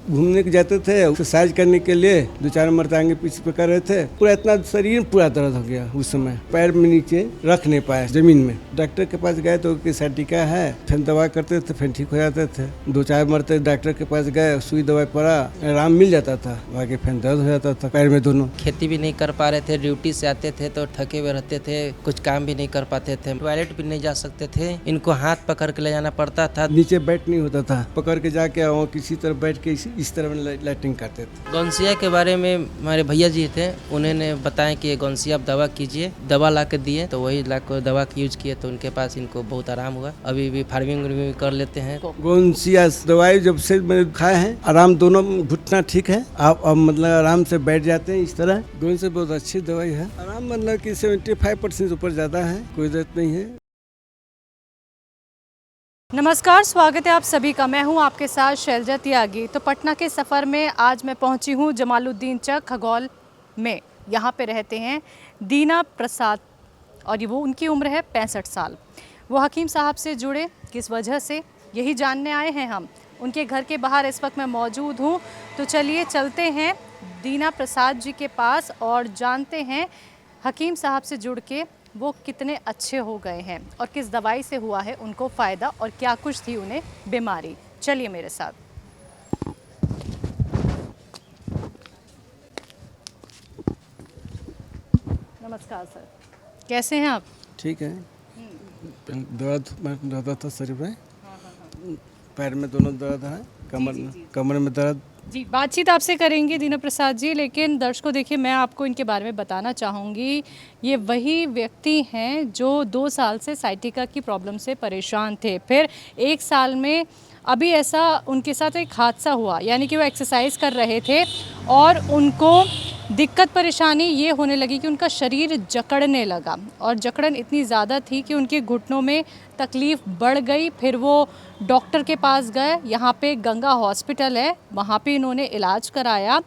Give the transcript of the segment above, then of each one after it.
घूमने के जाते थे, एक्सरसाइज करने के लिए 2-4 मरतबा आगे पीछे पे कर रहे थे, पूरा इतना शरीर पूरा दर्द हो गया। उस समय पैर में नीचे रख नहीं पाए जमीन में। डॉक्टर के पास गए तो साइटिका है, फिर दवा करते थे, फिर ठीक हो जाते थे। 2-4 मरतबा डॉक्टर के पास गए, सुई दवाई पड़ा, आराम मिल जाता था, बाकी फिर दर्द हो जाता था पैर में दोनों। खेती भी नहीं कर पा रहे थे, ड्यूटी से आते थे तो थके हुए रहते थे, कुछ काम भी नहीं कर पाते थे, टॉयलेट भी नहीं जा सकते थे, इनको हाथ पकड़ के ले जाना पड़ता था। नीचे बैठ नहीं होता था, पकड़ के जाके वहाँ किसी तरह बैठ के इस तरह लाइटिंग करते थे। गौनसिया के बारे में हमारे भैया जी थे, उन्होंने बताया कि गौनसिया आप दवा कीजिए, दवा ला के दिए तो वही ला कर दवा यूज किए तो उनके पास इनको बहुत आराम हुआ। अभी भी फार्मिंग भी कर लेते हैं। गौनसिया दवाई जब से मैंने खाए हैं, आराम दोनों घुटना ठीक है, आप अब मतलब आराम से बैठ जाते हैं इस तरह। गौन से बहुत अच्छी दवाई है, आराम मतलब कि 75% ऊपर ज़्यादा है, कोई जरूरत नहीं है। नमस्कार, स्वागत है आप सभी का। मैं हूं आपके साथ शैलजा त्यागी। तो पटना के सफ़र में आज मैं पहुंची हूं जमालुद्दीन चक खगौल में। यहां पे रहते हैं दीना प्रसाद और ये वो उनकी उम्र है 65 साल। वो हकीम साहब से जुड़े किस वजह से, यही जानने आए हैं हम। उनके घर के बाहर इस वक्त मैं मौजूद हूँ, तो चलिए चलते हैं दीना प्रसाद जी के पास और जानते हैं हकीम साहब से जुड़ के वो कितने अच्छे हो गए हैं और किस दवाई से हुआ है उनको फ़ायदा और क्या कुछ थी उन्हें बीमारी। चलिए मेरे साथ। नमस्कार सर, कैसे हैं आप? ठीक है। दर्द रहता था शरीर में, पैर में दोनों दर्द है, कमर में दर्द। जी, बातचीत आपसे करेंगे दीना प्रसाद जी, लेकिन दर्शकों देखिए मैं आपको इनके बारे में बताना चाहूँगी। ये वही व्यक्ति हैं जो 2 साल से साइटिका की प्रॉब्लम से परेशान थे। फिर 1 साल में अभी ऐसा उनके साथ एक हादसा हुआ, यानी कि वो एक्सरसाइज कर रहे थे और उनको दिक्कत परेशानी ये होने लगी कि उनका शरीर जकड़ने लगा और जकड़न इतनी ज़्यादा थी कि उनके घुटनों में तकलीफ़ बढ़ गई। फिर वो डॉक्टर के पास गए, यहाँ पे गंगा हॉस्पिटल है, वहाँ पे इन्होंने इलाज कराया।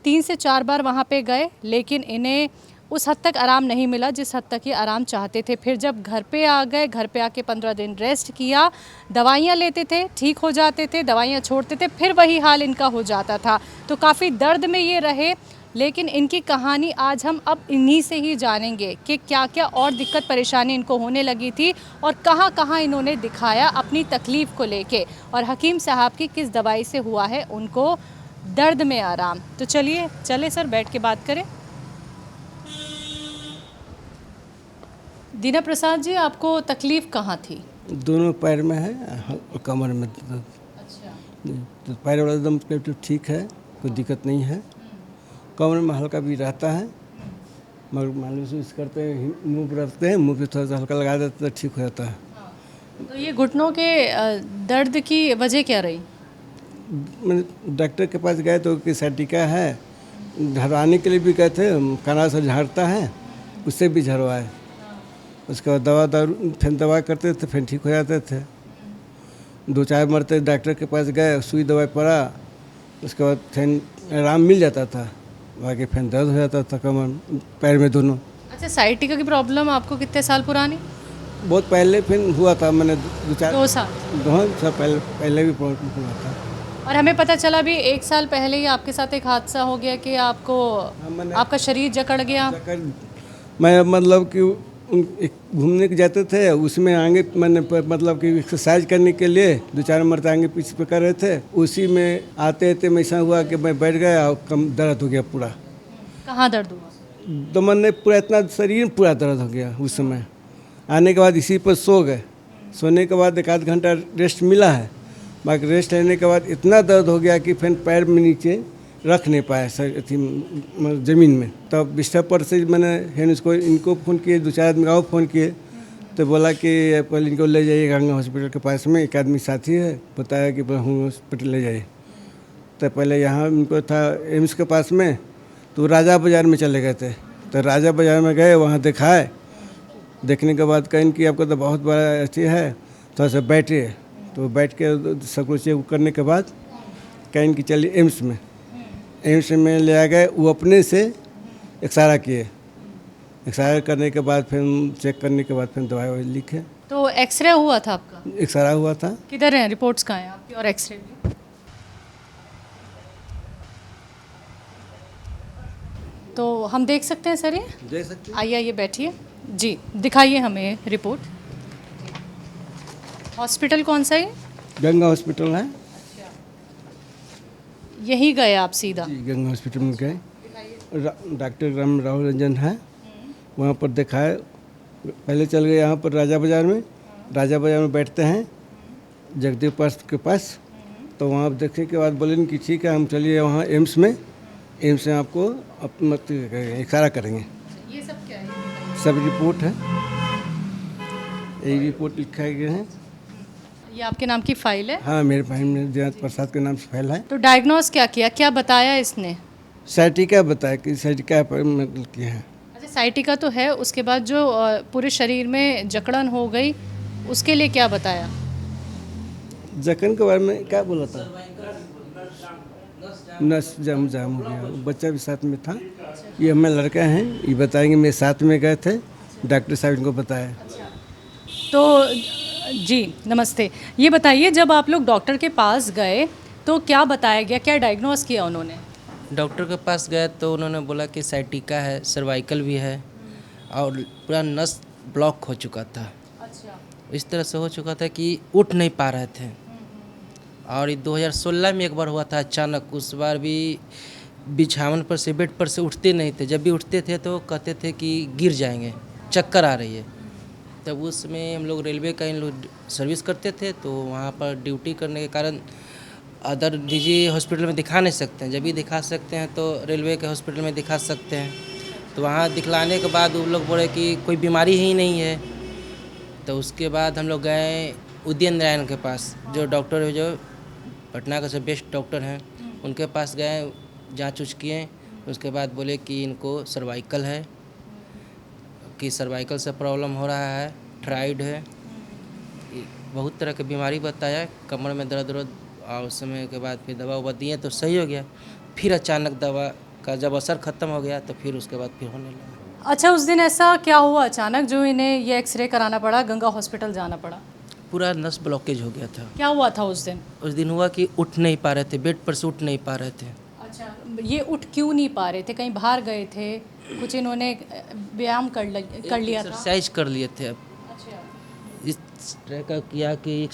3 से 4 बार वहाँ पे गए, लेकिन इन्हें उस हद तक आराम नहीं मिला जिस हद तक ये आराम चाहते थे। फिर जब घर पे आ गए, घर पे आके 15 दिन रेस्ट किया, दवाइयाँ लेते थे, ठीक हो जाते थे, दवाइयाँ छोड़ते थे, फिर वही हाल इनका हो जाता था। तो काफ़ी दर्द में ये रहे, लेकिन इनकी कहानी आज हम अब इन्हीं से ही जानेंगे कि क्या क्या और दिक्कत परेशानी इनको होने लगी थी और कहाँ कहाँ इन्होंने दिखाया अपनी तकलीफ़ को लेके और हकीम साहब की किस दवाई से हुआ है उनको दर्द में आराम। तो चले सर बैठ के बात करें। दीना प्रसाद जी, आपको तकलीफ़ कहाँ थी? दोनों पैर में है और कमर में दर्द। अच्छा। तो पैर वाला एकदम तो ठीक है, कोई दिक्कत नहीं है। कमर में हल्का भी रहता है, मगर मालिश करते हैं, मुँह पर रखते हैं, मुँह पे थोड़ा सा हल्का लगा देते तो ठीक हो जाता है। तो ये घुटनों के दर्द की वजह क्या रही? मैंने डॉक्टर के पास गए तो साइटिका है, झड़वाने के लिए भी गए थे, कनाल से झाड़ता है, उससे भी झड़वाए। उसके बाद दारू फिर दवा करते थे, फिर ठीक हो जाते थे। 2-4 मरतबा डॉक्टर के पास गए, सुई दवाई पड़ा, उसके बाद फिर आराम मिल जाता था, बाकी फिर दर्द हो जाता था कमर पैर में दोनों। अच्छा, साइटिका की प्रॉब्लम आपको कितने साल पुरानी? बहुत पहले फिर हुआ था, मैंने 2 साल। 2 साल पहले भी प्रॉब्लम हुआ था। और हमें पता चला भी 1 साल पहले ही आपके साथ एक हादसा हो गया कि आपको आपका शरीर जकड़ गया। मैं मतलब कि घूमने के जाते थे, उसमें आगे मैंने मतलब कि एक्सरसाइज करने के लिए 2-4 मरतबा आगे पीछे पे कर रहे थे, उसी में आते आते में ऐसा हुआ कि मैं बैठ गया और कम दर्द हो गया पूरा। कहाँ दर्द हुआ? तो मैंने पूरा इतना शरीर पूरा दर्द हो गया। उस समय आने के बाद इसी पर सो गए, सोने के बाद 1 आध घंटा रेस्ट मिला है, बाकी रेस्ट लेने के बाद इतना दर्द हो गया कि फिर पैर में नीचे रख नहीं पाए ज़मीन में। तब बिस्तर पर से मैंने इनको फ़ोन किए, 2-4 आदमी और फ़ोन किए, तो बोला कि पहले इनको ले जाइए गंगा हॉस्पिटल के पास में, एक आदमी साथी है, बताया कि हॉस्पिटल ले जाइए। तो पहले यहाँ इनको था एम्स के पास में, तो राजा बाज़ार में चले गए थे। तो राजा बाज़ार में गए, वहाँ दिखाए, देखने के बाद कहीं कि आपको तो बहुत बड़ा अच्छी है, थोड़ा सा बैठिए। तो बैठ के सब कुछ चेक करने के बाद कहीं कि चलिए एम्स में ले आ गए। वो अपने से एक्सरा किए, एक्सरा करने के बाद फिर चेक करने के बाद फिर दवाई लिखे। तो एक्सरे हुआ था आपका? एक्सरा हुआ था। किधर है रिपोर्ट्स? कहाँ हैं आपकी और एक्सरे भी? तो हम देख सकते हैं सर ये? देख सकते आइए आइए बैठिए जी, दिखाइए हमें रिपोर्ट। हॉस्पिटल कौन सा है? हैं गंगा हॉस्पिटल है यहीं गए आप सीधा? जी, गंगा हॉस्पिटल में गए। डॉक्टर राहुल रंजन है, वहाँ पर दिखाए। पहले चल गए यहाँ पर राजा बाज़ार में। राजा बाज़ार में बैठते हैं जगदीप पास के पास, तो वहाँ देखने के बाद बोले कि ठीक है हम चलिए वहाँ एम्स में आपको अपना इशारा करेंगे। ये सब क्या है? सब रिपोर्ट है, यही रिपोर्ट लिखा गया है। ये आपके नाम की फाइल है? हाँ, मेरे भाई में जयंत प्रसाद के नाम से फाइल है। तो डायग्नोस क्या किया, क्या बताया इसने? साइटिका बताया कि साइटिका पर मतलब किया है। अच्छा, साइटिका तो है, उसके बाद जो पूरे शरीर में जकड़न हो गई उसके लिए क्या बताया? जखन के बारे में क्या बोला था? नस जाम हो गया। बच्चा भी साथ में था। ये हमें लड़का हैं, ये बताएंगे। मेरे साथ में गए थे, डॉक्टर साहब इनको बताया। तो जी नमस्ते, ये बताइए जब आप लोग डॉक्टर के पास गए तो क्या बताया गया, क्या डायग्नोस किया उन्होंने? डॉक्टर के पास गए तो उन्होंने बोला कि साइटिका है, सर्वाइकल भी है और पूरा नस ब्लॉक हो चुका था। अच्छा। इस तरह से हो चुका था कि उठ नहीं पा रहे थे। और 2016 में एक बार हुआ था अचानक, उस बार भी बिछावन पर से, बेड पर से उठते नहीं थे। जब भी उठते थे तो कहते थे कि गिर जाएंगे, चक्कर आ रही है। तब उसमें हम लोग रेलवे का इन लोग सर्विस करते थे, तो वहाँ पर ड्यूटी करने के कारण अदर निजी हॉस्पिटल में दिखा नहीं सकते हैं। जब भी दिखा सकते हैं तो रेलवे के हॉस्पिटल में दिखा सकते हैं। तो वहाँ दिखलाने के बाद वो लोग बोले कि कोई बीमारी ही नहीं है। तो उसके बाद हम लोग गए उदयन नारायण के पास, जो डॉक्टर है, जो पटना का सब बेस्ट डॉक्टर हैं, उनके पास गए, जांच उच किए। उसके बाद बोले कि इनको सर्वाइकल है, कि सर्वाइकल से प्रॉब्लम हो रहा है, थायराइड है, बहुत तरह की बीमारी बताया, कमर में दर्द उर्द। और उस समय के बाद फिर दवा उवा दिए तो सही हो गया। फिर अचानक दवा का जब असर ख़त्म हो गया तो फिर उसके बाद फिर होने लगा। अच्छा, उस दिन ऐसा क्या हुआ अचानक जो इन्हें ये एक्सरे कराना पड़ा, गंगा हॉस्पिटल जाना पड़ा? पूरा नस ब्लॉकेज हो गया था। क्या हुआ था उस दिन? उस दिन हुआ कि उठ नहीं पा रहे थे, बेड पर से उठ नहीं पा रहे थे। अच्छा, ये उठ क्यों नहीं पा रहे थे? कहीं बाहर गए थे, कुछ इन्होंने व्यायाम कर लिया था? एक्सरसाइज कर लिए थे, अच्छा। इस तरह का किया कि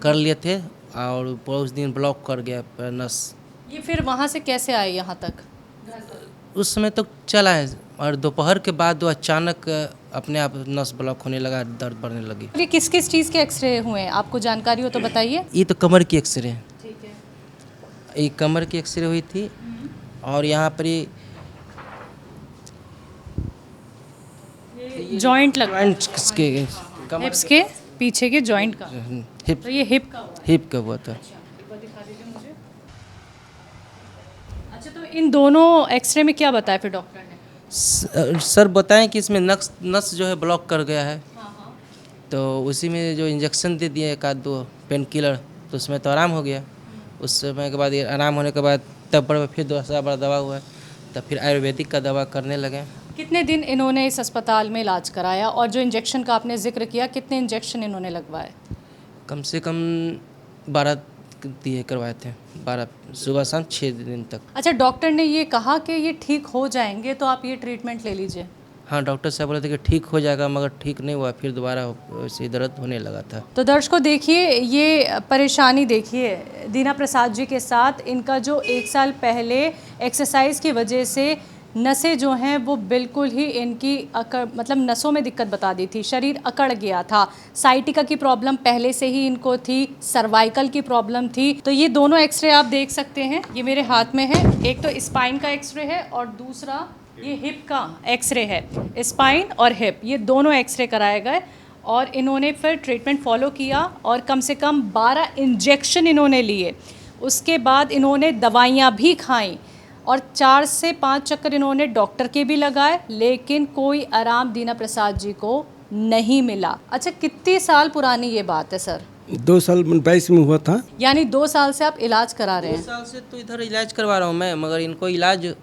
कर लिए थे और उस दिन ब्लॉक कर गया नस। ये फिर वहाँ से कैसे आए यहाँ तक? उस समय तो चला है और दोपहर के बाद वो अचानक अपने आप नस ब्लॉक होने लगा, दर्द बढ़ने लगी। ये किस किस चीज़ के एक्सरे हुए हैं, आपको जानकारी हो तो बताइए। ये तो कमर की एक्सरे है, ठीक है। ये कमर की एक्सरे हुई थी और यहाँ पर ये जॉइंट लगा, जॉइंट्स के हिप्स के पीछे के जॉइंट का। हिप तो ये हिप का हुआ। हिप का हुआ था। एक बार दिखा दीजिए मुझे। अच्छा, तो इन दोनों एक्सरे में क्या बताया फिर डॉक्टर ने? सर बताएं कि इसमें नस जो है ब्लॉक कर गया है। तो उसी में जो इंजेक्शन दे दिए, एक आध दो पेन किलर, तो उसमें तो आराम हो गया। उस समय के बाद, ये आराम होने के बाद तब पर फिर दूसरा बड़ा दवा हुआ, तब फिर आयुर्वेदिक का दवा करने लगे। कितने दिन इन्होंने इस अस्पताल में इलाज कराया, और जो इंजेक्शन का आपने जिक्र किया, कितने इंजेक्शन इन्होंने लगवाए? कम से कम 12 दिए करवाए थे, 12 सुबह शाम 6 दिन तक। अच्छा, डॉक्टर ने ये कहा कि ये ठीक हो जाएंगे तो आप ये ट्रीटमेंट ले लीजिए? हाँ, डॉक्टर साहब बोले थे कि ठीक हो जाएगा, मगर ठीक नहीं हुआ, फिर दोबारा वैसे दर्द होने लगा था। तो दर्शकों देखिए, ये परेशानी देखिए दीना प्रसाद जी के साथ। इनका जो 1 साल पहले एक्सरसाइज की वजह से नसें जो हैं वो बिल्कुल ही इनकी मतलब नसों में दिक्कत बता दी थी, शरीर अकड़ गया था। साइटिका की प्रॉब्लम पहले से ही इनको थी, सर्वाइकल की प्रॉब्लम थी। तो ये दोनों एक्सरे आप देख सकते हैं, ये मेरे हाथ में है। एक तो स्पाइन का एक्सरे है और दूसरा ये हिप का एक्सरे है। स्पाइन और हिप, ये दोनों एक्सरे कराए गए और इन्होंने फिर ट्रीटमेंट फॉलो किया और कम से कम 12 इंजेक्शन इन्होंने लिए। उसके बाद इन्होंने दवाइयाँ भी खाईं और 4 से 5 चक्कर इन्होंने डॉक्टर के भी लगाए, लेकिन कोई आराम दीना प्रसाद जी को नहीं मिला। अच्छा, कितने साल पुरानी ये बात है सर? 2 साल 22 में हुआ था। यानी 2 साल से आप इलाज करा रहे 2 हैं? साल से तो इधर इलाज करवा रहा हूँ मैं, मगर इनको इलाज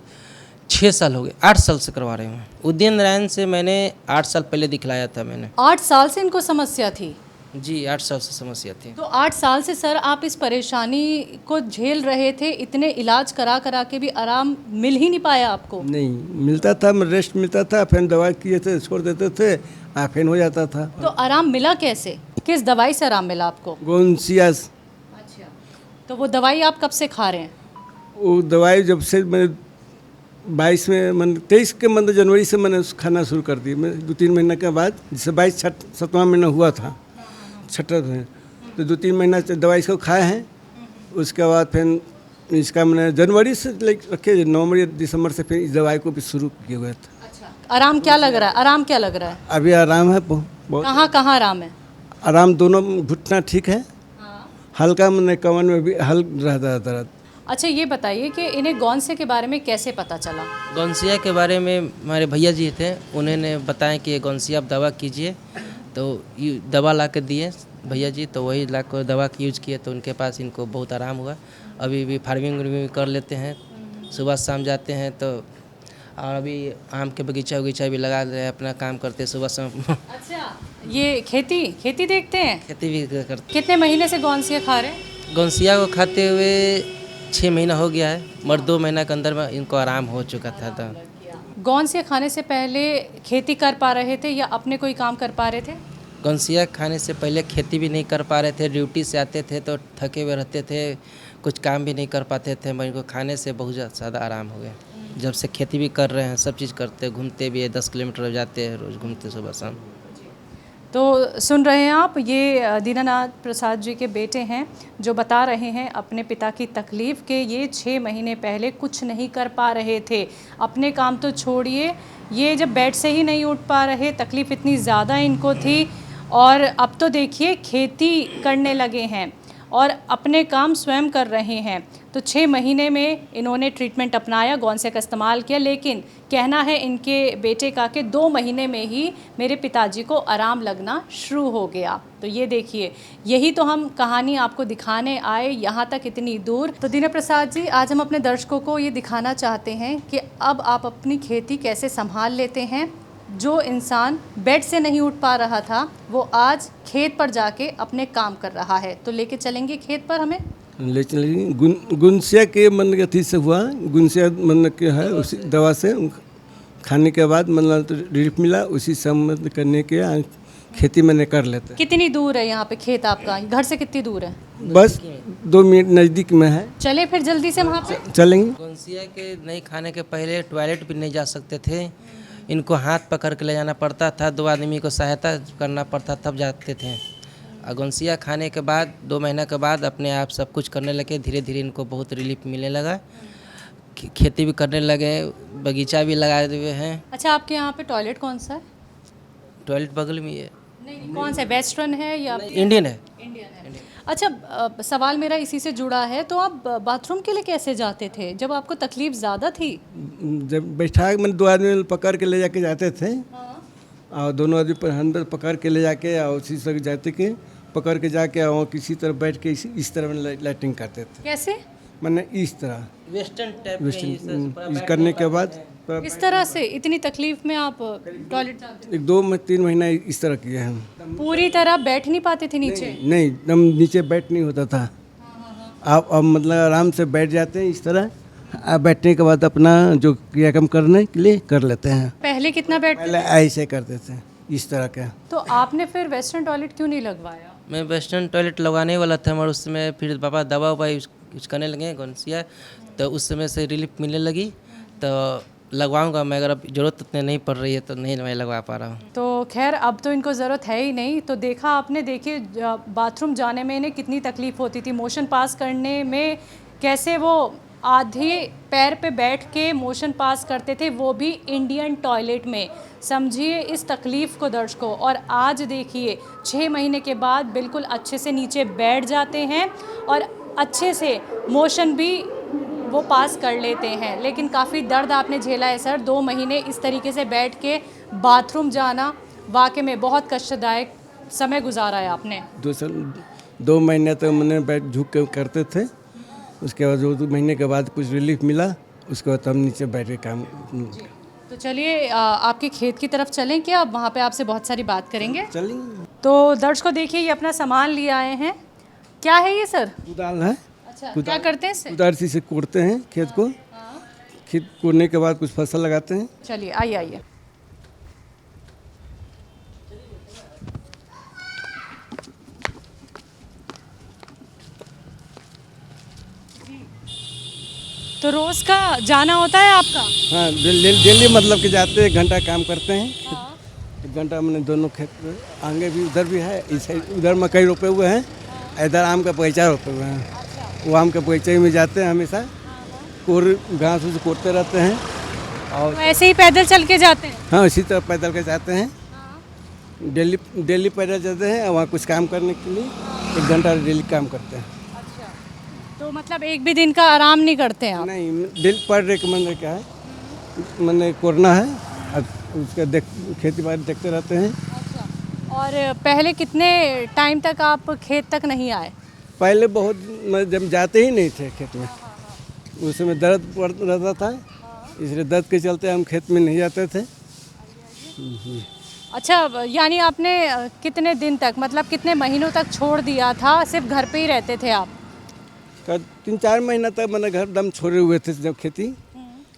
6 साल हो गए, 8 साल से करवा रहे हूँ। उदयन नारायण से मैंने 8 साल पहले दिखलाया था मैंने। 8 साल से इनको समस्या थी? जी 8 साल से समस्या थी। तो 8 साल से सर आप इस परेशानी को झेल रहे थे, इतने इलाज करा करा के भी आराम मिल ही नहीं पाया आपको? नहीं मिलता था, रेस्ट मिलता था, फिर दवा किए थे छोड़ देते थे, फिर हो जाता था। तो आराम मिला कैसे? किस दवाई से आराम मिला आपको? गोंसियास। अच्छा, तो वो दवाई आप कब से खा रहे हैं? वो दवाई जब से मैं 22 में मन 23 के मतलब जनवरी से मैंने खाना शुरू कर दी। मैं 2-3 महीने के बाद, जिससे 7वां महीना हुआ था, छठा में, तो 2-3 महीना से दवाई इसको खाए हैं। उसके बाद फिर इसका मैंने जनवरी से रखे, नवंबर या दिसंबर से फिर इस दवाई को भी शुरू किए हुए थे। अच्छा, आराम क्या लग रहा है? आराम क्या लग रहा है? अभी आराम है बहुत। कहाँ कहाँ आराम है? आराम दोनों घुटना ठीक है, हल्का मैंने कमर में भी हल रहता है दर्द। अच्छा, ये बताइए कि इन्हें गौनसे के बारे में कैसे पता चला? गौनसिया के बारे में हमारे भैया जी थे, उन्होंने बताया कि ये गौनसिया आप दवा कीजिए, तो ये दवा ला के दिए भैया जी, तो वही ला कर दवा की यूज किए, तो उनके पास इनको बहुत आराम हुआ। अभी भी फार्मिंग भी कर लेते हैं, सुबह शाम जाते हैं, तो और अभी आम के बगीचा उगीचा भी लगा रहे हैं, अपना काम करते हैं सुबह शाम। अच्छा, ये खेती देखते हैं? खेती भी करते। कितने महीने से गौनसिया खा रहे हैं? गौनसिया को खाते हुए 6 महीना हो गया है, मगर 2 महीना के अंदर में इनको आराम हो चुका था। तो गौनसिया खाने से पहले खेती कर पा रहे थे या अपने कोई काम कर पा रहे थे? गौनसिया खाने से पहले खेती भी नहीं कर पा रहे थे, ड्यूटी से आते थे तो थके हुए रहते थे, कुछ काम भी नहीं कर पाते थे, मगर इनको खाने से बहुत ज़्यादा आराम हो गया। जब से खेती भी कर रहे हैं, सब चीज़ करते, घूमते भी है, 10 किलोमीटर जाते हैं रोज़, घूमते सुबह शाम। तो सुन रहे हैं आप, ये दीनानाथ प्रसाद जी के बेटे हैं जो बता रहे हैं अपने पिता की तकलीफ़ के ये 6 महीने पहले कुछ नहीं कर पा रहे थे। अपने काम तो छोड़िए, ये जब बेड से ही नहीं उठ पा रहे, तकलीफ़ इतनी ज़्यादा इनको थी, और अब तो देखिए खेती करने लगे हैं और अपने काम स्वयं कर रहे हैं। तो 6 महीने में इन्होंने ट्रीटमेंट अपनाया, गौनसे का इस्तेमाल किया, लेकिन कहना है इनके बेटे का कि 2 महीने में ही मेरे पिताजी को आराम लगना शुरू हो गया। तो ये देखिए, यही तो हम कहानी आपको दिखाने आए, यहाँ तक इतनी दूर। तो दीना प्रसाद जी, आज हम अपने दर्शकों को ये दिखाना चाहते हैं कि अब आप अपनी खेती कैसे संभाल लेते हैं। जो इंसान बेड से नहीं उठ पा रहा था, वो आज खेत पर जाके अपने काम कर रहा है। तो लेके चलेंगे खेत पर हमें? ले चलेंगे। गुनसिया के मन के अथी से हुआ, गुनसिया मन के है, उसी दवा से खाने के बाद मतलब रिलीफ मिला, उसी से करने के खेती मैंने कर लेते। कितनी दूर है यहाँ पे खेत आपका? घर से कितनी दूर है? बस 2 मिनट नज़दीक में है। चले फिर जल्दी से वहाँ पे चलेंगे। गौनसिया के नहीं खाने के पहले टॉयलेट भी नहीं जा सकते थे, इनको हाथ पकड़ के ले जाना पड़ता था, 2 आदमी को सहायता करना पड़ता, तब जाते थे। गौनसिया खाने के बाद 2 महीना के बाद अपने आप सब कुछ करने लगे, धीरे धीरे इनको बहुत रिलीफ मिलने लगा, खेती भी करने लगे, बगीचा भी लगाए हुए हैं। अच्छा, आपके यहाँ पे टॉयलेट कौन सा है? टॉयलेट बगल में है। नहीं, कौन सा है? वेस्टर्न है या इंडियन है। इंडियन है? अच्छा, सवाल मेरा इसी से जुड़ा है, तो आप बाथरूम के लिए कैसे जाते थे जब आपको तकलीफ ज़्यादा थी? जब बैठा मैंने 2 आदमी पकड़ के ले जाके जाते थे, और दोनों आदमी पर अंदर पकड़ के ले जाके और उसी से जाते के पकड़ के जाके और किसी तरह बैठ के इस तरह में लाइटिंग करते थे। कैसे? मैंने इस तरह वेस्टर्न टाइप वेस्टर्न करने के बाद इस तरह से इतनी तकलीफ में आप टॉयलेट जाते 2-3 महीना इस तरह किए हम। थे? पूरी तरह बैठ नहीं पाते थे नीचे? नहीं, हम नीचे बैठ नहीं होता था। आप अब मतलब आराम से बैठ जाते हैं इस तरह, आप बैठने के बाद अपना जो क्रियाक्रम करने के लिए कर लेते हैं। पहले कितना बैठते? पहले ऐसे करते थे इस तरह का। तो आपने फिर वेस्टर्न टॉयलेट क्यों नहीं लगवाया? मैं वेस्टर्न टॉयलेट लगवाने वाला था, मगर उस समय फिर पापा दवा ववा यूज करने लगे गौनसिया, तो उस समय से रिलीफ मिलने लगी, तो लगवाऊंगा, मगर अब ज़रूरत उतने नहीं पड़ रही है तो नहीं मैं लगवा पा रहा हूँ। तो खैर, अब तो इनको ज़रूरत है ही नहीं। तो देखा आपने, देखिए बाथरूम जाने में इन्हें कितनी तकलीफ़ होती थी, मोशन पास करने में कैसे वो आधे पैर पे बैठ के मोशन पास करते थे, वो भी इंडियन टॉयलेट में। समझिए इस तकलीफ़ को दर्शकों। और आज देखिए 6 महीने के बाद बिल्कुल अच्छे से नीचे बैठ जाते हैं और अच्छे से मोशन भी वो पास कर लेते हैं। लेकिन काफ़ी दर्द आपने झेला है सर, 2 महीने इस तरीके से बैठ के बाथरूम जाना वाकई में बहुत कष्टदायक समय गुजारा है आपने। 2 महीने तक मैंने बैठ झुक के करते थे, उसके बाद 2 महीने के बाद कुछ रिलीफ मिला, उसके बाद हम नीचे बैठ के काम। तो चलिए आपके खेत की तरफ चलें क्या? अब वहाँ पे आपसे बहुत सारी बात करेंगे। चलिए। तो दर्शकों देखिए ये अपना सामान लिए आए हैं। क्या है ये सर? कुदाल है, अच्छा, क्या करते हैं इससे? कुदाल से कोड़ते हैं खेत को। खेत कोड़ने के बाद कुछ फसल लगाते हैं। चलिए आइए आइए। तो रोज का जाना होता है आपका? हाँ, डेली मतलब कि जाते हैं, 1 घंटा काम करते हैं। 1 घंटा मैंने दोनों खेत में, आगे भी उधर भी है, इस साइड उधर मकई रोपे हुए हैं, इधर आम का बगीचा रोपे हुए हैं। वो आम के बगीचे में जाते हैं हमेशा, घास उस कोड़ते रहते हैं। और तो ऐसे ही पैदल चल के जाते हैं? हाँ, इसी तरह पैदल के जाते हैं। डेली पैदल जाते हैं और वहाँ कुछ काम करने के लिए 1 घंटा डेली काम करते हैं। अच्छा, तो मतलब एक भी दिन का आराम नहीं करते हैं आप? नहीं, डेली पर डे का मैंने क्या है, मैंने कोरना है और उसका खेती बाड़ी देखते रहते हैं। अच्छा, और पहले कितने टाइम तक आप खेत तक नहीं आए? पहले बहुत, मैं जब जाते ही नहीं थे खेत में, उस समय दर्द पड़ रहता था, इसलिए दर्द के चलते हम खेत में नहीं जाते थे। अच्छा, यानी आपने कितने दिन तक, मतलब कितने महीनों तक छोड़ दिया था, सिर्फ घर पे ही रहते थे आप? 3-4 महीना तक मैंने घर दम छोड़े हुए थे जब खेती।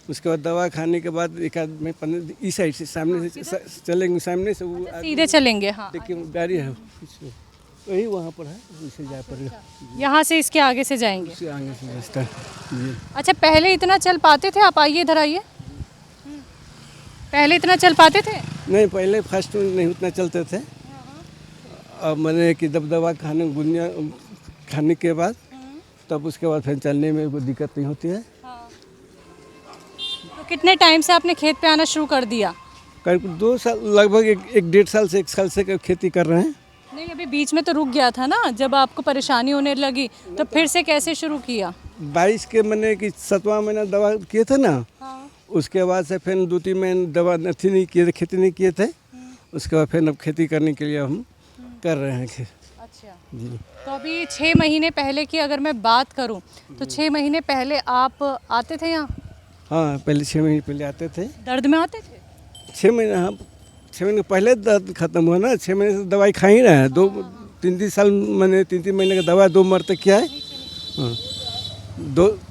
उसके बाद दवा खाने के बाद 1 आध में 15 इस साइड से सामने से चलेंगे, सामने से वो सीधे चलेंगे? हाँ, देखिए गाड़ी है वही वहाँ पर है, उसे जा पड़ेगा। यहाँ से इसके आगे से जाएंगे? उससे आगे से रास्ता जी। अच्छा, पहले इतना चल पाते थे आप? आइए इधर आइए। पहले इतना चल पाते थे? नहीं, पहले फर्स्ट में नहीं उतना चलते थे। अब मैंने कि दवा खाने गुनिया खाने के बाद तब उसके बाद फिर चलने में कोई दिक्कत नहीं होती है। तो कितने टाइम से आपने खेत पे आना शुरू कर दिया? करीब 2 साल, लगभग 1-1.5 साल से 1 साल से खेती कर रहे हैं। नहीं, अभी बीच में तो रुक गया था ना, जब आपको परेशानी होने लगी तो फिर से कैसे शुरू किया? 22 के मैंने कि 7वां महीना दवा किए थे ना, उसके बाद से फिर 2-3 महीने दवा नहीं किए थे, खेती नहीं किए थे। उसके बाद फिर अब खेती करने के लिए हम कर रहे हैं अच्छा जी। तो अभी 6 महीने पहले की अगर मैं बात करूं तो 6 महीने पहले आप आते थे यहाँ? हाँ, पहले 6 महीने पहले आते थे। दर्द में आते थे? 6 महीने, हाँ 6 महीने पहले दर्द खत्म हुआ ना। 6 महीने से दवाई खा ही रहे हैं। 2-3 साल मैंने 3 महीने का दवा 2 मरते किया है। हाँ,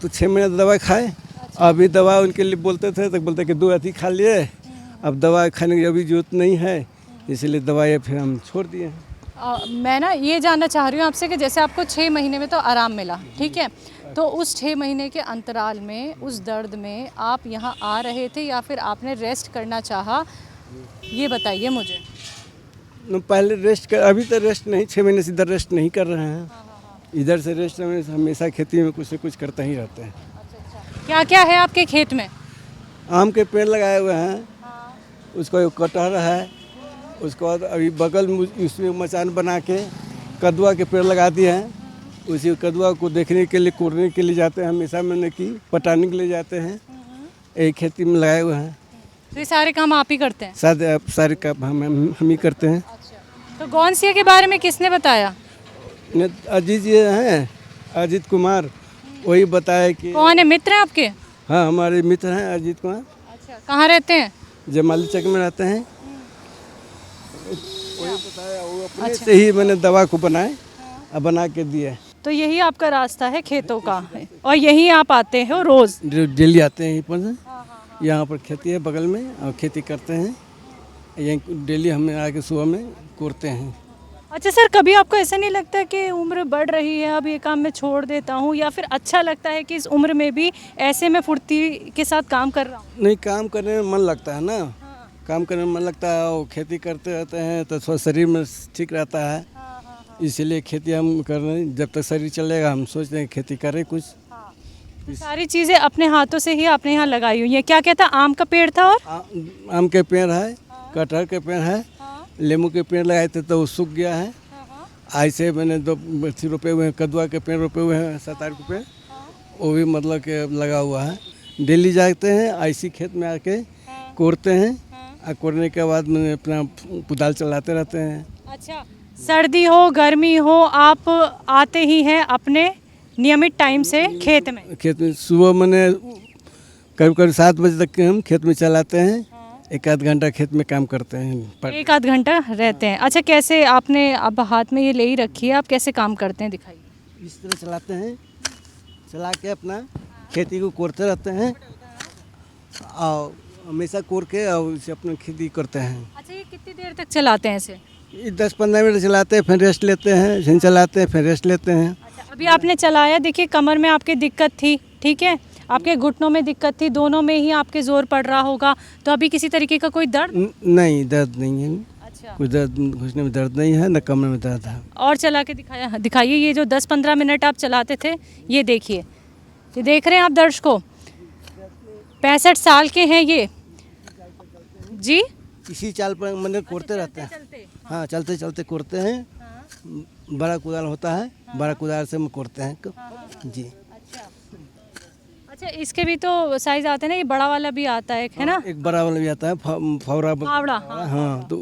6 महीने दवाई खाए। अभी दवा उनके लिए बोलते थे तो बोलते कि 2 अथी खा लिए, अब दवा खाने की अभी जरूरत नहीं है, इसलिए दवाई फिर हम छोड़ दिए हैं। मैं ना ये जानना चाह रही हूँ आपसे कि जैसे आपको 6 महीने में तो आराम मिला, ठीक है, तो उस 6 महीने के अंतराल में, उस दर्द में आप यहाँ आ रहे थे या फिर आपने रेस्ट करना चाहा, ये बताइए मुझे। पहले रेस्ट कर, अभी तो रेस्ट नहीं, 6 महीने से इधर रेस्ट नहीं कर रहे हैं। इधर से रेस्ट में हमेशा खेती में कुछ न कुछ करते ही रहते हैं। क्या क्या है आपके खेत में? आम के पेड़ लगाए हुए हैं, उसको कटहल है, उसके बाद अभी बगल में उसमें मचान बना के कद्दुआ के पेड़ लगा दिए हैं। उसी कद्दुआ को देखने के लिए, कोड़ने के लिए जाते हैं हमेशा, मैंने कि पटाने के लिए जाते हैं। एक खेती में लगाए हुए हैं। तो ये सारे काम आप ही करते हैं? सारे काम हम ही करते हैं। तो गौनसिया के बारे में किसने बताया? अजीत जी हैं, अजीत कुमार, वही बताया कि। कौन है, मित्र हैं आपके? हाँ, हमारे मित्र हैं अजीत कुमार। अच्छा, कहाँ रहते हैं? जमाली चक में रहते हैं। वही बताया, वो अपने से ही मैंने दवा को बनाए और बना के दिए। तो यही आपका रास्ता है खेतों का है और यहीं आप आते हो रोज? डेली आते हैं यहीं पर से। यहाँ पर खेती है बगल में और खेती करते हैं यहीं। डेली हम आके सुबह में कोरते हैं। अच्छा सर, कभी आपको ऐसा नहीं लगता कि उम्र बढ़ रही है, अब ये काम मैं छोड़ देता हूँ, या फिर अच्छा लगता है कि इस उम्र में भी ऐसे में फुर्ती के साथ काम कर रहा हूँ? नहीं, काम करने में मन लगता है ना। काम करने में मन लगता है और खेती करते रहते हैं तो थोड़ा शरीर में ठीक रहता है। इसीलिए खेती हम कर रहे हैं। जब तक शरीर चलेगा हम सोचते हैं खेती करें कुछ। तो सारी चीज़ें अपने हाथों से ही आपने यहाँ लगाई हुई है। क्या क्या था? आम का पेड़ था और आम के पेड़ है, कटहल के पेड़ है, नींबू के पेड़ लगाए थे तो वो सूख गया है। ऐसे मैंने 2 रोपे हुए हैं, कद्दुआ के पेड़ रोपे हुए हैं 7-8 के पेड़, वो भी मतलब कि लगा हुआ है। डेली जाते हैं ऐसी खेत में आके कोड़ते हैं और कोड़ने के बाद मैंने अपना कुदाल चलाते रहते हैं। अच्छा, सर्दी हो गर्मी हो आप आते ही हैं अपने नियमित टाइम से खेत में? खेत में सुबह मैंने करीब 7 बजे तक के हम खेत में चलाते हैं। एक आध घंटा खेत में काम करते हैं एक आध घंटा रहते हैं। अच्छा, कैसे आपने अब हाथ में ये ले ही रखी है, आप कैसे काम करते हैं दिखाइए। इस तरह चलाते हैं, चला के अपना खेती को कोरते रहते हैं और हमेशा कोर के और इसे अपनी खेती करते हैं। अच्छा, ये कितनी देर तक चलाते हैं इसे। ये 10-15 मिनट चलाते हैं, फिर रेस्ट लेते हैं, फिर चलाते हैं, फिर रेस्ट लेते हैं। अच्छा, अभी आपने चलाया, देखिए कमर में आपके दिक्कत थी, ठीक है, आपके घुटनों में दिक्कत थी, दोनों में ही आपके जोर पड़ रहा होगा, तो अभी किसी तरीके का कोई दर्द। नहीं, दर्द नहीं है। अच्छा, कोई दर्द, घुटने में दर्द नहीं है, न कमर में दर्द है। और चला के दिखाइए। ये जो 10-15 मिनट आप चलाते थे, ये देखिए, ये देख रहे हैं आप दर्शकों, 65 साल के हैं ये जी। इसी चाल पर मतलब कोरते रहते हैं। हाँ, चलते चलते कोरते हैं। बड़ा कुदाल होता है, बड़ा कुदाल से हम कोरते हैं जी। अच्छा, इसके भी तो साइज आते हैं ना, ये बड़ा वाला भी आता है, है ना। एक बड़ा वाला भी आता है, फावड़ा। फावड़ा, हाँ, तो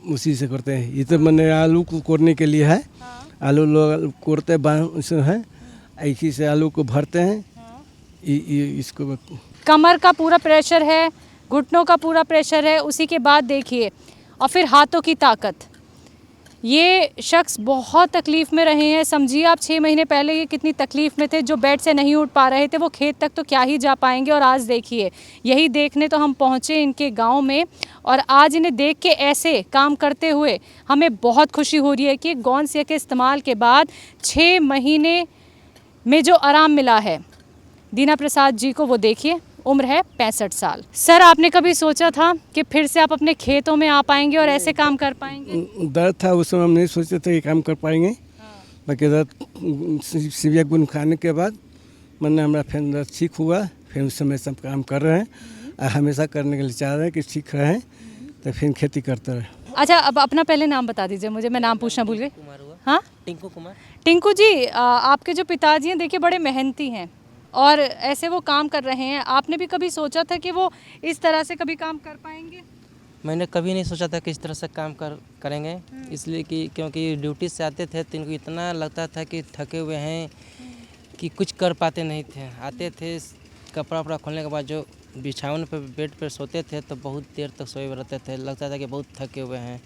उसी से करते हैं। ये तो मैंने आलू को कोरने के लिए है। आलू लोग कोरते हैं, ऐसी से आलू को भरते हैं। इसको कमर का पूरा प्रेशर है, घुटनों का पूरा प्रेशर है, उसी के बाद देखिए, और फिर हाथों की ताकत। ये शख्स बहुत तकलीफ़ में रहे हैं। समझिए आप 6 महीने पहले ये कितनी तकलीफ़ में थे, जो बेड से नहीं उठ पा रहे थे, वो खेत तक तो क्या ही जा पाएंगे। और आज देखिए, यही देखने तो हम पहुँचे इनके गांव में, और आज इन्हें देख के ऐसे काम करते हुए हमें बहुत खुशी हो रही है कि गौनसिया के इस्तेमाल के बाद 6 महीने में जो आराम मिला है दीना प्रसाद जी को, वो देखिए, उम्र है 65 साल। सर, आपने कभी सोचा था कि फिर से आप अपने खेतों में आ पाएंगे और ऐसे काम कर पाएंगे। दर्द था उस समय, हम नहीं सोचे थे कि काम कर पाएंगे। बाकी दर्द सिविया गुण खाने के बाद मैंने हमारा फिर दर्द ठीक हुआ, फिर उस समय सब काम कर रहे हैं और हमेशा करने के लिए चाह रहे हैं कि ठीक रहें, तो फिर खेती करते रहे। अच्छा, अब अपना पहले नाम बता दीजिए मुझे, मैं नाम पूछना भूल गई। हाँ, टिंकू कुमार। टिंकू जी, आपके जो पिताजी हैं, देखिए बड़े मेहनती हैं और ऐसे वो काम कर रहे हैं। आपने भी कभी सोचा था कि वो इस तरह से कभी काम कर पाएंगे। मैंने कभी नहीं सोचा था कि इस तरह से काम करेंगे, इसलिए कि क्योंकि ड्यूटी से आते थे तो इनको इतना लगता था कि थके हुए हैं कि कुछ कर पाते नहीं थे। आते थे, कपड़ा वपड़ा खोलने के बाद जो बिछावन पर बेड पर सोते थे तो बहुत देर तक सोए रहते थे। लगता था कि बहुत थके हुए हैं,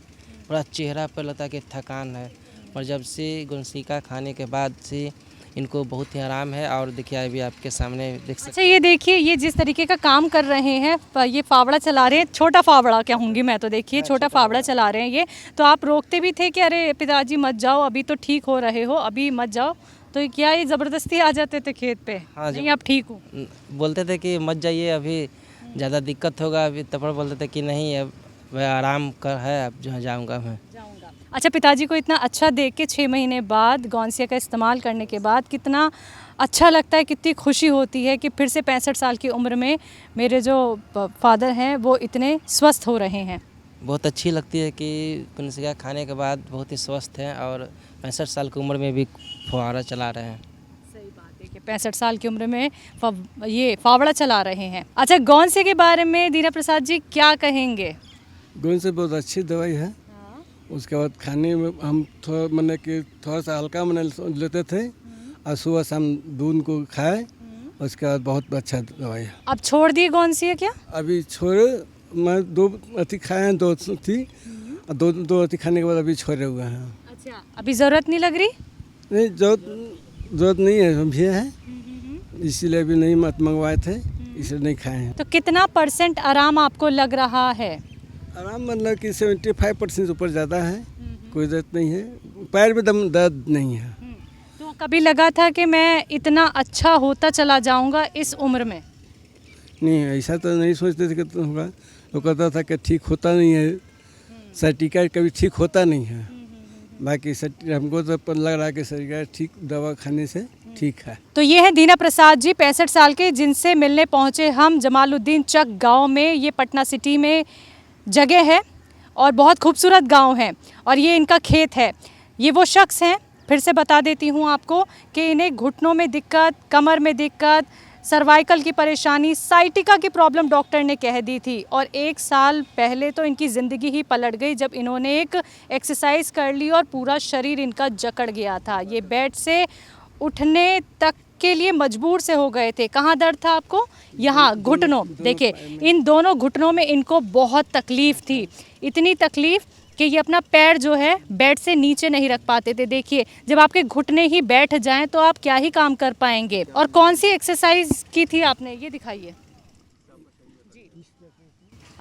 पूरा चेहरा पर लगता कि थकान है। और जब से गुणसिका खाने के बाद से इनको बहुत ही आराम है। और देखिए, अभी आपके सामने देख सकते। अच्छा, ये देखिए, ये जिस तरीके का काम कर रहे हैं, ये फावड़ा चला रहे हैं, छोटा फावड़ा कहूँगी मैं तो, देखिए छोटा फावड़ा चला रहे हैं ये। तो आप रोकते भी थे कि अरे पिताजी मत जाओ, अभी तो ठीक हो रहे हो, अभी मत जाओ, तो क्या ये ज़बरदस्ती आ जाते थे खेत पे? हाँ, नहीं, आप ठीक हो। बोलते थे कि मत जाइए, अभी ज़्यादा दिक्कत होगा। अभी तब बोलते थे कि नहीं, अब वह आराम कर है, अब जो जाऊँगा मैं। अच्छा, पिताजी को इतना अच्छा देख के 6 महीने बाद गौनसिया का इस्तेमाल करने के बाद कितना अच्छा लगता है, कितनी खुशी होती है कि फिर से 65 साल की उम्र में मेरे जो फादर हैं वो इतने स्वस्थ हो रहे हैं। बहुत अच्छी लगती है कि गुणसिका खाने के बाद बहुत ही स्वस्थ हैं और 65 साल की उम्र में भी फुहारा चला रहे हैं। सही बात है कि 65 साल की उम्र में ये फावड़ा चला रहे हैं। अच्छा, गौनसिया के बारे में दीना प्रसाद जी क्या कहेंगे? गौनसिया बहुत अच्छी दवाई है। उसके बाद खाने में हम थोड़ा सा हल्का लेते थे और सुबह शाम दूध को खाए, उसके बाद बहुत अच्छा दवाई है। अब छोड़ दिए गौनसिया क्या? अभी छोड़े, मैं 2 अति खाए हैं, 2 थी, और 2 अति खाने के बाद अभी छोड़े हुए हैं। अच्छा, अभी ज़रूरत नहीं लग रही? नहीं, जरूरत नहीं है, हम भी है, इसीलिए अभी नहीं मत मंगवाए थे, इसलिए नहीं खाए हैं। तो कितना % आराम आपको लग रहा है? आराम मतलब कि 75% ऊपर ज़्यादा है, कोई दर्द नहीं है, पैर में दम दर्द नहीं है। तो कभी लगा था कि मैं इतना अच्छा होता चला जाऊंगा इस उम्र में? नहीं, ऐसा तो नहीं सोचते थे कि होगा, तो कहता था कि ठीक होता नहीं है, सर्टिफिकेट कभी ठीक होता नहीं है। बाकी हमको तो लग रहा है कि सर्टिफिकेट ठीक, दवा खाने से ठीक है। तो ये है दीना प्रसाद जी, 65 साल के, जिनसे मिलने पहुंचे हम जमालुद्दीन चक गांव में। ये पटना सिटी में जगह है और बहुत खूबसूरत गांव है और ये इनका खेत है। ये वो शख्स हैं, फिर से बता देती हूँ आपको, कि इन्हें घुटनों में दिक्कत, कमर में दिक्कत, सर्वाइकल की परेशानी, साइटिका की प्रॉब्लम डॉक्टर ने कह दी थी। और 1 साल पहले तो इनकी ज़िंदगी ही पलट गई जब इन्होंने एक एक्सरसाइज कर ली और पूरा शरीर इनका जकड़ गया था। ये बेड से उठने तक के लिए मजबूर से हो गए थे। कहाँ दर्द था आपको? यहाँ घुटनों। देखिए इन दोनों घुटनों में इनको बहुत तकलीफ थी, इतनी तकलीफ कि ये अपना पैर जो है बेड से नीचे नहीं रख पाते थे। देखिए जब आपके घुटने ही बैठ जाएं तो आप क्या ही काम कर पाएंगे। और कौन सी एक्सरसाइज की थी आपने, ये दिखाइए।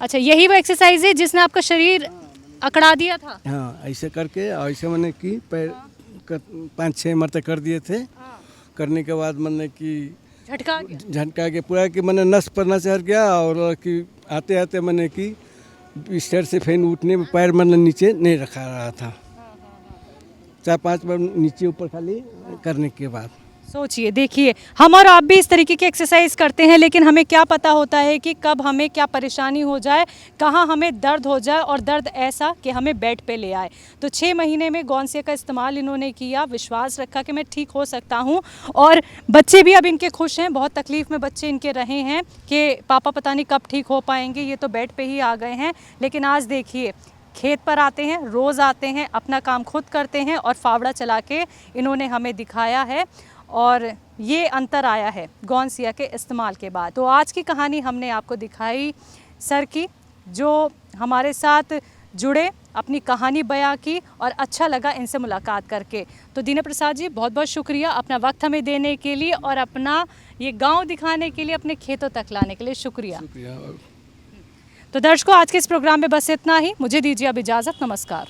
अच्छा यही वो एक्सरसाइज है जिसने आपका शरीर अकड़ा दिया था? हाँ ऐसे करके और ऐसे मैंने की पैर 5-6 मरते कर दिए थे। करने के बाद मैंने कि झटका गया? झटका के पूरा कि मैंने नस पर नस हट गया और कि आते आते मैंने कि बिस्तर से फिर उठने में पैर मैंने नीचे नहीं रखा रहा था। 4-5 बार नीचे ऊपर खाली करने के बाद। सोचिए, देखिए हम और आप भी इस तरीके की एक्सरसाइज करते हैं, लेकिन हमें क्या पता होता है कि कब हमें क्या परेशानी हो जाए, कहाँ हमें दर्द हो जाए, और दर्द ऐसा कि हमें बेड पे ले आए। तो 6 महीने में गौनसिया का इस्तेमाल इन्होंने किया, विश्वास रखा कि मैं ठीक हो सकता हूँ। और बच्चे भी अब इनके खुश हैं। बहुत तकलीफ़ में बच्चे इनके रहे हैं कि पापा पता नहीं कब ठीक हो पाएंगे, ये तो बेड पर ही आ गए हैं। लेकिन आज देखिए खेत पर आते हैं, रोज़ आते हैं, अपना काम खुद करते हैं और फावड़ा चला के इन्होंने हमें दिखाया है। और ये अंतर आया है गौनसिया के इस्तेमाल के बाद। तो आज की कहानी हमने आपको दिखाई सर की, जो हमारे साथ जुड़े, अपनी कहानी बयां की और अच्छा लगा इनसे मुलाकात करके। तो दीना प्रसाद जी बहुत बहुत शुक्रिया अपना वक्त हमें देने के लिए और अपना ये गांव दिखाने के लिए, अपने खेतों तक लाने के लिए शुक्रिया। तो दर्शकों आज के इस प्रोग्राम में बस इतना ही। मुझे दीजिए अब इजाज़त। नमस्कार।